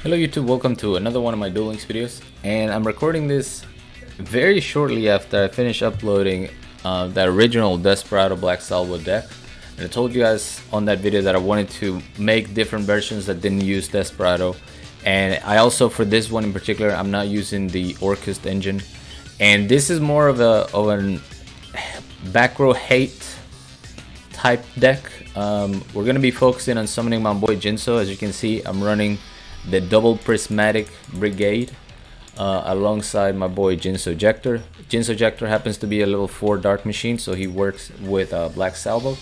Hello YouTube, welcome to another one of my Duel Links videos, and I'm recording this very shortly after I finish uploading that original Desperado Black Salvo deck. And I told you guys on that video that I wanted to make different versions that didn't use Desperado, and I also, for this one in particular, I'm not using the ORCUST engine, and this is more of an BACKROW hate type deck. We're gonna be focusing on summoning my boy Jinzo. As you can see, I'm running the double prismatic brigade alongside my boy Jinzo Ejector. Jinzo Ejector happens to be a level 4 dark machine, so he works with Black Salvo.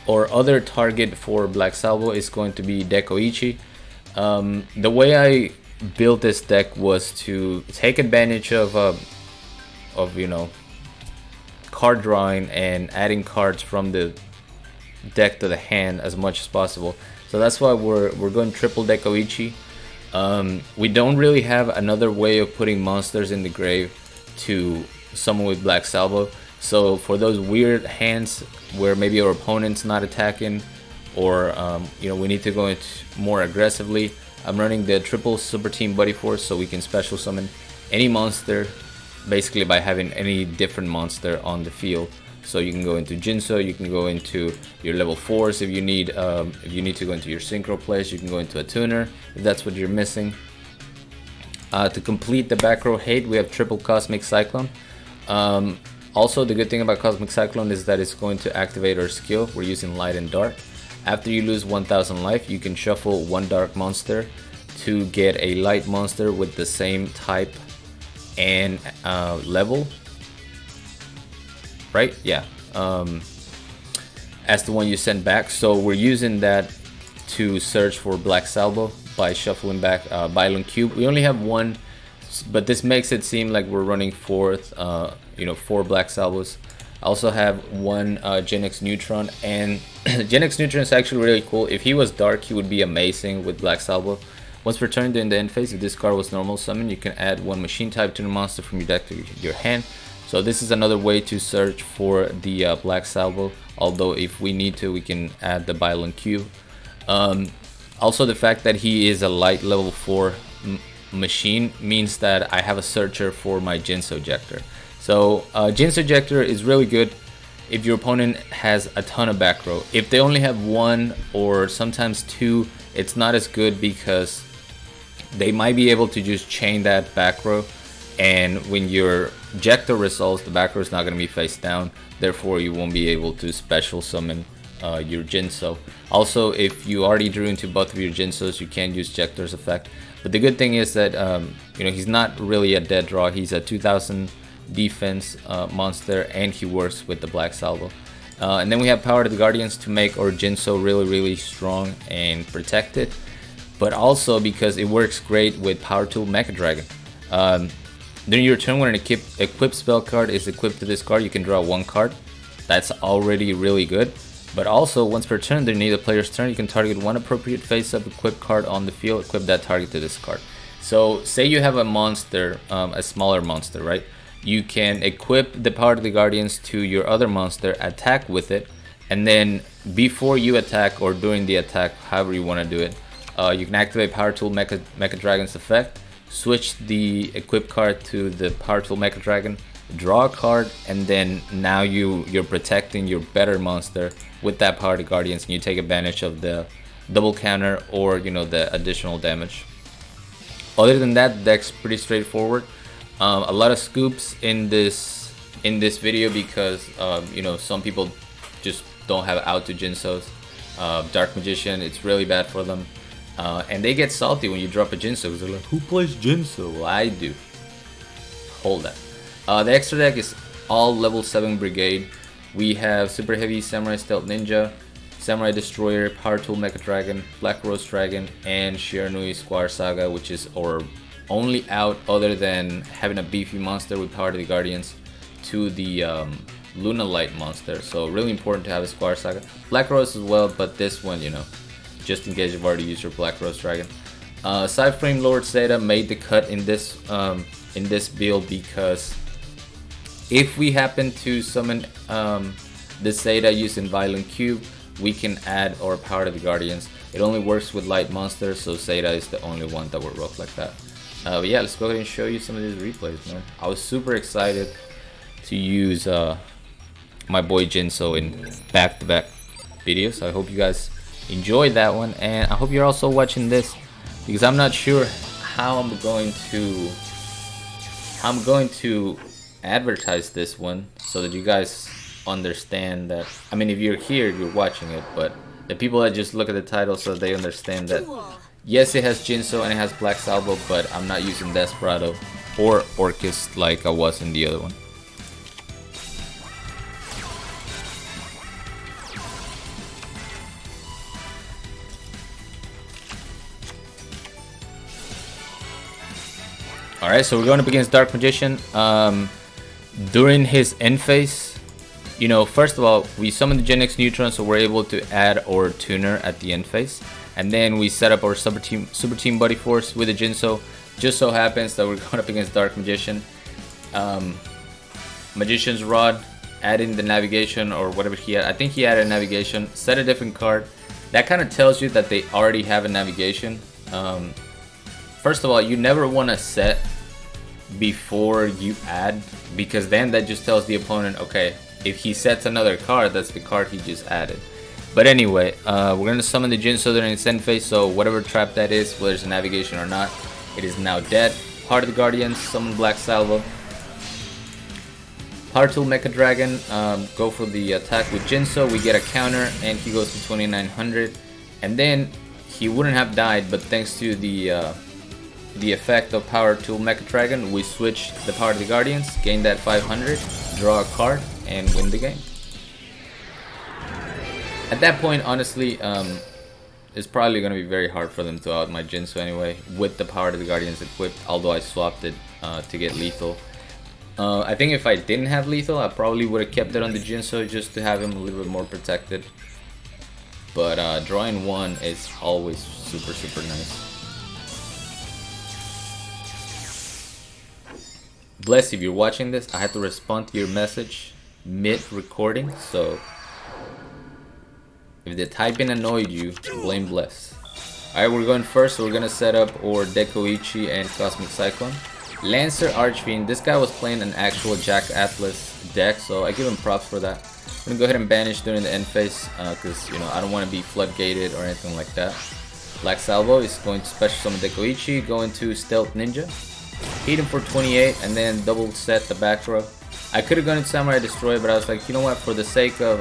Our other target for Black Salvo is going to be Dekoichi. The way I built this deck was to take advantage of you know, card drawing and adding cards from the deck to the hand as much as possible. So that's why we're going triple Dekoichi. We don't really have another way of putting monsters in the grave to summon with Black Salvo. So for those weird hands where maybe our opponent's not attacking, or you know, we need to go into more aggressively, I'm running the triple Super Team Buddy Force, so we can special summon any monster basically by having any different monster on the field. So you can go into Jinzo, you can go into your level 4s if you need to go into your synchro place, you can go into a tuner if that's what you're missing. To complete the BACKROW hate, we have triple Cosmic Cyclone. Also, the good thing about Cosmic Cyclone is that it's going to activate our skill. We're using light and dark. After you lose 1000 life, you can shuffle one dark monster to get a light monster with the same type and level. Right? Yeah. As the one you sent back. So we're using that to search for Black Salvo by shuffling back Bylon Cube. We only have one, but this makes it seem like we're running four Black Salvos. I also have one Gen X Neutron, and Gen X Neutron is actually really cool. If he was dark, he would be amazing with Black Salvo. Once returned during the end phase, if this card was normal summon, you can add one machine type tuner monster from your deck to your hand. So this is another way to search for the Black Salvo, although if we need to, we can add the Bylon Cube. Also, the fact that he is a light level 4 machine means that I have a searcher for my Jinzo Ejector. So Jinzo Ejector is really good if your opponent has a ton of BACKROW. If they only have one or sometimes two, it's not as good because they might be able to just chain that BACKROW, and when your Ejector resolves, the BACKROW is not going to be face down, therefore you won't be able to special summon your Jinzo. Also, if you already drew into both of your Jinzos, you can use Ejector's effect. But the good thing is that you know, he's not really a dead draw. He's a 2000 defense monster, and he works with the Black Salvo. And then we have Power to the Guardians to make our Jinzo really strong and protected, but also because it works great with Power Tool Mecha Dragon. During your turn, when an equipped spell card is equipped to this card, you can draw one card. That's already really good. But also, once per turn, during the player's turn, you can target one appropriate face-up equipped card on the field, equip that target to this card. So, say you have a monster, a smaller monster, right? You can equip the Power to the Guardians to your other monster, attack with it, and then before you attack or during the attack, however you want to do it, you can activate Power Tool Mecha Dragon's effect, switch the equip card to the Power Tool Mecha Dragon, draw a card, and then now you're protecting your better monster with that Power to Guardians, and you take advantage of the double counter or, you know, the additional damage. Other than that, the deck's pretty straightforward. A lot of scoops in this video because you know, some people just don't have out to Jinzos. Dark Magician, it's really bad for them. And they get salty when you drop a Jinzo because they're like, who plays Jinzo? Well, I do. Hold that. The extra deck is all level 7 Brigade. We have Super Heavy Samurai Stealth Ninja, Samurai Destroyer, Power Tool Mecha Dragon, Black Rose Dragon, and Shiranui Squire Saga, which is our only out other than having a beefy monster with Power to the Guardians to the Luna Light monster. So really important to have a Squire Saga. Black Rose as well, but this one, you know, just in case you've already used your Black Rose Dragon. Sideframe Lord Zeta made the cut in this build because if we happen to summon the Zeta using Violent Cube, we can add our Power to the Guardians. It only works with light monsters, so Zeta is the only one that will rock like that. But yeah, let's go ahead and show you some of these replays, man. I was super excited to use my boy Jinzo in back-to-back videos. I hope you guys enjoyed that one, and I hope you're also watching this, because I'm not sure how I'm going to advertise this one so that you guys understand that. I mean, if you're here, you're watching it, but the people that just look at the title, so they understand that yes, it has Jinzo and it has Black Salvo, but I'm not using Desperado or ORCUST like I was in the other one. Alright, so we're going up against Dark Magician. During his end phase, you know, first of all, we summon the Gen X Neutron, so we're able to add our tuner at the end phase. And then we set up our Super Team Buddy Force with the Jinzo. Just so happens that we're going up against Dark Magician. Magician's Rod, adding the navigation or whatever he had. I think he added navigation, set a different card. That kind of tells you that they already have a navigation. First of all, you never want to set before you add, because then that just tells the opponent, okay, if he sets another card, that's the card he just added. But anyway, we're going to summon the Jinzo during its end phase, so whatever trap that is, whether it's a navigation or not, it is now dead. Heart of the Guardians, summon Black Salvo. Power Tool Mecha Dragon, go for the attack with Jinzo, we get a counter, and he goes to 2900. And then he wouldn't have died, but thanks to the effect of Power Tool Mecha Dragon, we switch the Power of the Guardians, gain that 500, draw a card, and win the game. At that point, honestly, it's probably going to be very hard for them to out my Jinzo anyway, with the Power of the Guardians equipped, although I swapped it to get lethal. I think if I didn't have lethal, I probably would have kept it on the Jinzo just to have him a little bit more protected. But drawing one is always super, super nice. Bless, if you're watching this, I had to respond to your message mid-recording, so if the typing annoyed you, blame Bless. Alright, we're going first, so we're gonna set up our Dekoichi and Cosmic Cyclone. Lancer Archfiend, this guy was playing an actual Jack Atlas deck, so I give him props for that. I'm gonna go ahead and banish during the end phase, because you know, I don't want to be floodgated or anything like that. Black Salvo is going to special summon Dekoichi, go into Stealth Ninja, hit him for 28, and then double set the back row. I could have gone into Samurai Destroyer, but I was like, you know what, for the sake of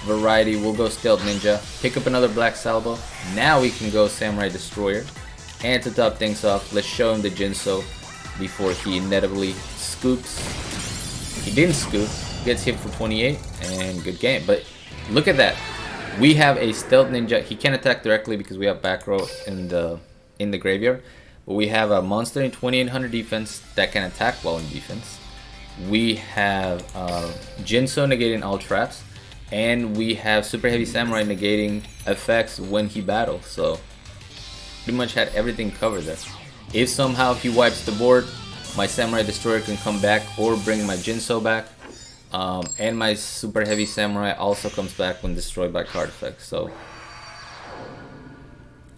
variety, we'll go Stealth Ninja, pick up another Black Salvo. Now we can go Samurai Destroyer. And to top things off, let's show him the Jinzo before he inevitably scoops. He didn't scoop, gets hit for 28, and good game. But look at that. We have a Stealth Ninja. He can't attack directly because we have BACKROW in the graveyard. But we have a monster in 2800 defense that can attack while in defense. We have Jinzo negating all traps. And we have Super Heavy Samurai negating effects when he battles. So pretty much had everything covered there. If somehow he wipes the board, my Samurai Destroyer can come back or bring my Jinzo back. And my Super Heavy Samurai also comes back when destroyed by card effects. So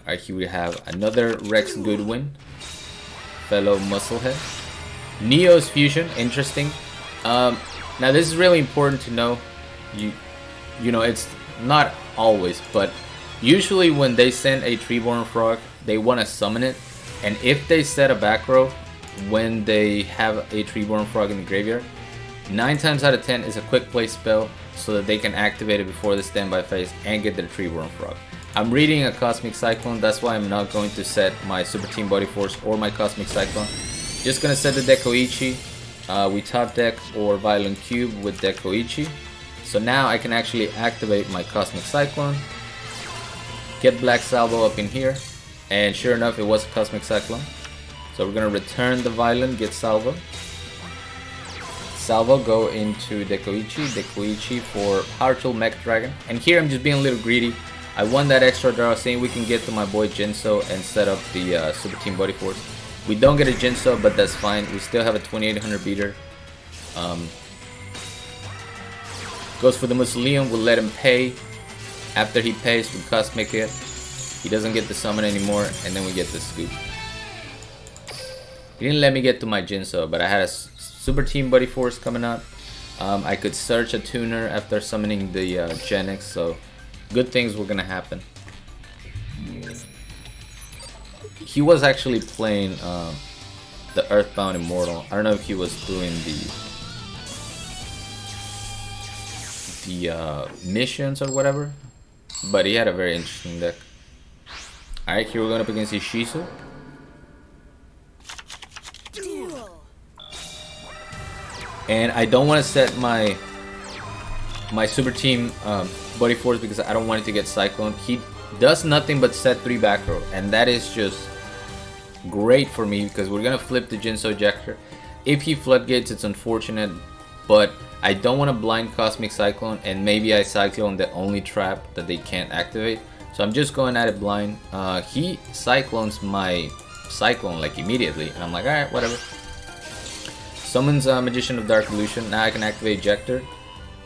alright, here we have another Rex Goodwin, fellow Musclehead. Neo's Fusion, interesting. Now this is really important to know. You know, it's not always, but usually when they send a Treeborn Frog, they want to summon it. And if they set a back row when they have a Treeborn Frog in the graveyard, 9 times out of 10 is a quick play spell so that they can activate it before the standby phase and get their Treeborn Frog. I'm reading a Cosmic Cyclone, that's why I'm not going to set my Super Team Body Force or my Cosmic Cyclone. Just gonna set the Dekoichi. We top deck or Violent Cube with Dekoichi. So now I can actually activate my Cosmic Cyclone, get Black Salvo up in here, and sure enough it was a Cosmic Cyclone. So we're gonna return the Violent, get Salvo. Salvo go into Dekoichi for Power Tool Mech Dragon. And here I'm just being a little greedy. I want that extra draw, saying we can get to my boy Jinzo and set up the Super Team Body Force. We don't get a Jinzo, but that's fine. We still have a 2800 beater. Goes for the Mausoleum, we'll let him pay. After he pays, we cosmic it. He doesn't get the summon anymore, and then we get the scoop. He didn't let me get to my Jinzo, but I had a super team buddy force coming up. I could search a tuner after summoning the Gen X, so good things were gonna happen. He was actually playing the Earthbound Immortal. I don't know if he was doing the missions or whatever, but he had a very interesting deck. Alright, here we're going up against Ishizu. Duel. And I don't want to set my super team buddy force because I don't want it to get cyclone. He does nothing but set 3 BACKROW, and that is just great for me because we're gonna flip the Jinzo ejector. If he floodgates, it's unfortunate, but I don't want to blind Cosmic Cyclone, and maybe I cyclone the only trap that they can't activate. So I'm just going at it blind. He cyclones my Cyclone like immediately, and I'm like, alright, whatever. Summons Magician of Dark Illusion. Now I can activate Ejector.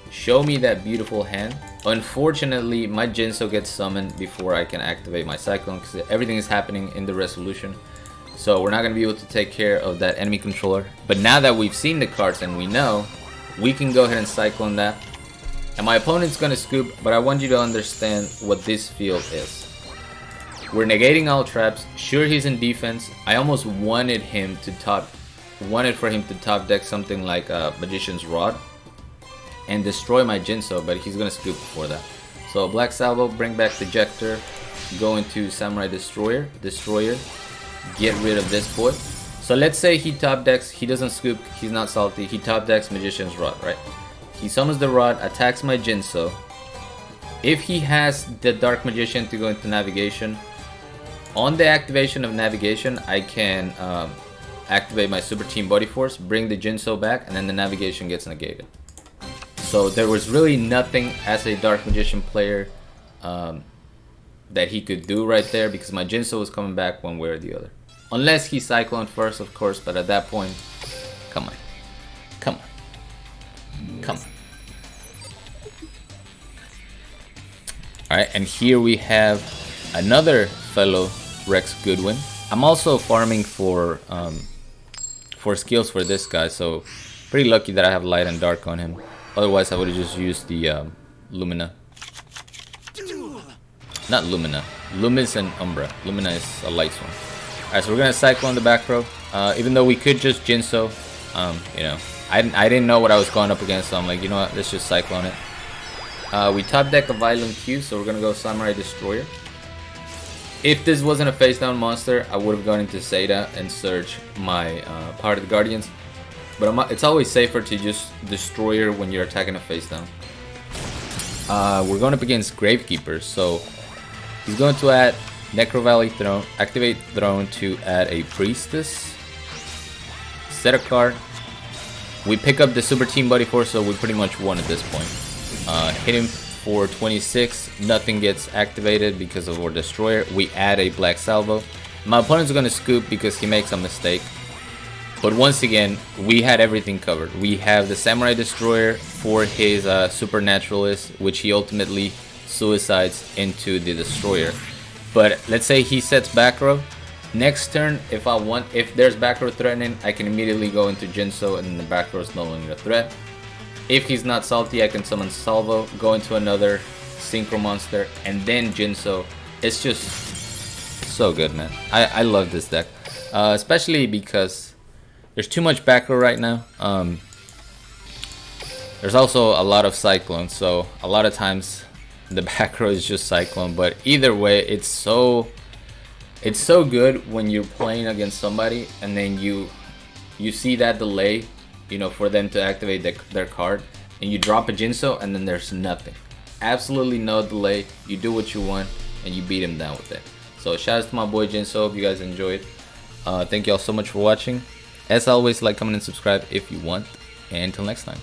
Show me that beautiful hand. Unfortunately, my Jinzo gets summoned before I can activate my Cyclone because everything is happening in the resolution. So we're not going to be able to take care of that enemy controller. But now that we've seen the cards and we know, we can go ahead and Cyclone that. And my opponent's going to scoop, but I want you to understand what this field is. We're negating all traps. Sure, he's in defense. I almost wanted for him to top deck something like Magician's Rod and destroy my Jinzo, but he's going to scoop before that. So Black Salvo, bring back the Ejector, go into Samurai Destroyer, get rid of this boy. So let's say he top decks, he doesn't scoop, he's not salty, he top decks Magician's Rod, right? He summons the Rod, attacks my Jinzo. If he has the Dark Magician to go into Navigation, on the activation of Navigation, I can activate my Super Team Body Force, bring the Jinzo back, and then the Navigation gets negated. So there was really nothing as a Dark Magician player that he could do right there because my Jinzo was coming back one way or the other. Unless he Cyclone first, of course, but at that point, come on. Come on. Come on. Alright, and here we have another fellow Rex Goodwin. I'm also farming for skills for this guy, so pretty lucky that I have light and dark on him. Otherwise I would have just used the Lumina. Not Lumina. Lumis and Umbra. Lumina is a light one. Alright, so we're gonna Cyclone the BACKROW. Even though we could just Jinzo, you know, I didn't know what I was going up against, so I'm like, you know what, let's just Cyclone it. We top deck a Violent Q, so we're gonna go Samurai Destroyer. If this wasn't a face down monster, I would have gone into Zeta and searched my Power of the Guardians. But it's always safer to just Destroyer when you're attacking a face down. We're going up against Gravekeepers, so he's going to add Necro Valley Throne, activate Throne to add a Priestess, set a card. We pick up the Super Team Buddy Force, so we pretty much won at this point. Hit him for 26, nothing gets activated because of our Destroyer. We add a Black Salvo. My opponent's going to scoop because he makes a mistake. But once again, we had everything covered. We have the Samurai Destroyer for his Supernaturalist, which he ultimately suicides into the Destroyer. But let's say he sets BACKROW. Next turn, if there's BACKROW threatening, I can immediately go into Jinzo and the BACKROW is no longer a threat. If he's not salty, I can summon Salvo, go into another Synchro Monster, and then Jinzo. It's just so good, man. I love this deck. Especially because there's too much BACKROW right now. There's also a lot of Cyclones, so a lot of times the BACKROW is just Cyclone. But either way, it's so good when you're playing against somebody and then you see that delay, you know, for them to activate their card, and you drop a Jinzo and then there's nothing, absolutely no delay. You do what you want and you beat him down with it. So shout out to my boy Jinzo. Hope you guys enjoyed. Thank you all so much for watching. As always, like, comment, and subscribe if you want. And until next time.